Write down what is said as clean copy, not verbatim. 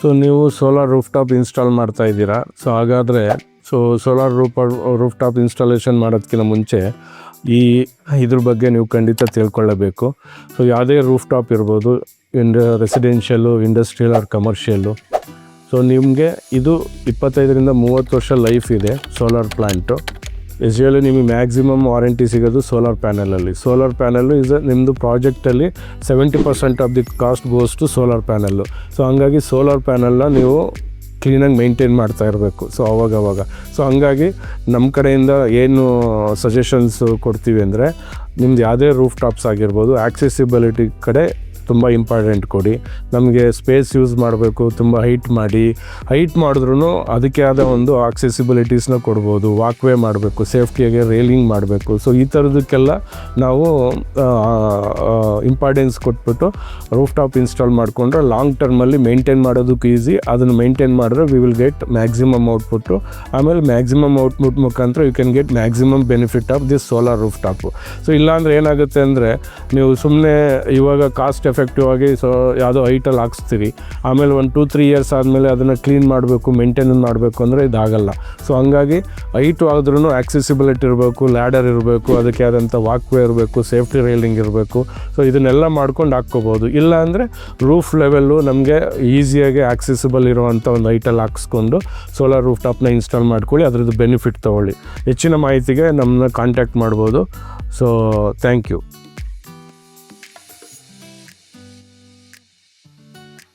So ನೀವು solar rooftop install ಮಾಡ್ತಾ ಇದ್ದೀರಾ. ಸೊ ಹಾಗಾದರೆ ಸೋಲಾರ್ ರೂಫ್ಟಾಪ್ ಇನ್ಸ್ಟಾಲೇಷನ್ ಮಾಡೋದಕ್ಕಿಂತ ಮುಂಚೆ ಇದ್ರ ಬಗ್ಗೆ ನೀವು ಖಂಡಿತ ತಿಳ್ಕೊಳ್ಳಬೇಕು. ಸೊ ಯಾವುದೇ ರೂಫ್ಟಾಪ್ ಇರ್ಬೋದು, residential, industrial or commercial. So ನಿಮಗೆ ಇದು 25-30 ವರ್ಷ ಲೈಫ್ ಇದೆ ಸೋಲಾರ್ ಪ್ಲ್ಯಾಂಟು. ಯೂಶುವಲಿ ನಿಮಗೆ ಮ್ಯಾಕ್ಸಿಮಮ್ ವಾರಂಟಿ ಸಿಗೋದು ಸೋಲಾರ್ ಪ್ಯಾನಲಲ್ಲಿ. ಸೋಲಾರ್ ಪ್ಯಾನಲ್ಲು ನಿಮ್ಮದು ಪ್ರಾಜೆಕ್ಟಲ್ಲಿ 70% of the cost goes to solar panel. So ಹಂಗಾಗಿ ಸೋಲಾರ್ ಪ್ಯಾನಲ್ನ ನೀವು ಕ್ಲೀನಾಗಿ ಮೇಂಟೈನ್ ಮಾಡ್ತಾ ಇರಬೇಕು. ಸೊ ಅವಾಗವಾಗ ಹಂಗಾಗಿ ನಮ್ಮ ಕಡೆಯಿಂದ ಏನು ಸಜೆಷನ್ಸು ಕೊಡ್ತೀವಿ ಅಂದರೆ, ನಿಮ್ದು ಯಾವುದೇ ರೂಫ್ ಟಾಪ್ಸ್ ಆಗಿರ್ಬೋದು, ಆಕ್ಸೆಸಿಬಿಲಿಟಿ ಕಡೆ ತುಂಬ ಇಂಪಾರ್ಟೆಂಟ್ ಕೊಡಿ. ನಮಗೆ ಸ್ಪೇಸ್ ಯೂಸ್ ಮಾಡಬೇಕು, ತುಂಬ ಹೈಟ್ ಮಾಡಿದ್ರೂ ಅದಕ್ಕೆ ಆದ ಒಂದು ಆಕ್ಸೆಸಿಬಿಲಿಟೀಸ್ನ ಕೊಡ್ಬೋದು. ವಾಕ್ವೇ ಮಾಡಬೇಕು, ಸೇಫ್ಟಿಯಾಗಿ ರೇಲಿಂಗ್ ಮಾಡಬೇಕು. ಸೊ ಈ ಥರದಕ್ಕೆಲ್ಲ ನಾವು ಇಂಪಾರ್ಟೆನ್ಸ್ ಕೊಟ್ಬಿಟ್ಟು ರೂಫ್ ಟಾಪ್ ಇನ್ಸ್ಟಾಲ್ ಮಾಡಿಕೊಂಡ್ರೆ ಲಾಂಗ್ ಟರ್ಮಲ್ಲಿ ಮೇಂಟೈನ್ ಮಾಡೋದಕ್ಕೆ ಈಸಿ. ಅದನ್ನು ಮೇಂಟೈನ್ ಮಾಡಿದ್ರೆ we will get maximum output. ಆಮೇಲೆ ಮ್ಯಾಕ್ಸಿಮಮ್ ಔಟ್ಪುಟ್ ಮುಖಾಂತರ you can get maximum benefit of this solar roof top. So ಇಲ್ಲಾಂದರೆ ಏನಾಗುತ್ತೆ ಅಂದರೆ, ನೀವು ಸುಮ್ಮನೆ ಇವಾಗ ಕಾಸ್ಟ್ ಎಫೆಕ್ಟಿವ್ ಆಗಿ ಯಾವುದೋ ಹೈಟಲ್ಲಿ ಹಾಕ್ಸ್ತೀರಿ, ಆಮೇಲೆ 1-2-3 ಇಯರ್ಸ್ ಆದಮೇಲೆ ಅದನ್ನು ಕ್ಲೀನ್ ಮಾಡಬೇಕು, ಮೇಂಟೈನ್ ಮಾಡಬೇಕು ಅಂದರೆ ಇದಾಗಲ್ಲ. ಸೊ ಹಂಗಾಗಿ ಹೈಟು ಆದ್ರೂ ಆಕ್ಸೆಸಿಬಿಲಿಟಿ ಇರಬೇಕು, ಲ್ಯಾಡರ್ ಇರಬೇಕು, ಅದಕ್ಕೆ ಆದಂಥ ವಾಕ್ವೇ ಇರಬೇಕು, ಸೇಫ್ಟಿ ರೈಲಿಂಗ್ ಇರಬೇಕು. ಸೊ ಇದನ್ನೆಲ್ಲ ಮಾಡ್ಕೊಂಡು ಹಾಕ್ಕೋಬೋದು. ಇಲ್ಲ ಅಂದರೆ ರೂಫ್ ಲೆವೆಲ್ಲು ನಮಗೆ ಈಸಿಯಾಗಿ ಆಕ್ಸೆಸಿಬಲ್ ಇರುವಂಥ ಒಂದು ಹೈಟಲ್ಲಿ ಹಾಕ್ಸ್ಕೊಂಡು ಸೋಲಾರ್ ರೂಫ್ ಟಾಪ್ನ ಇನ್ಸ್ಟಾಲ್ ಮಾಡ್ಕೊಳ್ಳಿ. ಅದರದ್ದು ಬೆನಿಫಿಟ್ ತೊಗೊಳ್ಳಿ. ಹೆಚ್ಚಿನ ಮಾಹಿತಿಗೆ ನಮ್ಮನ್ನ ಕಾಂಟ್ಯಾಕ್ಟ್ ಮಾಡ್ಬೋದು. So thank you.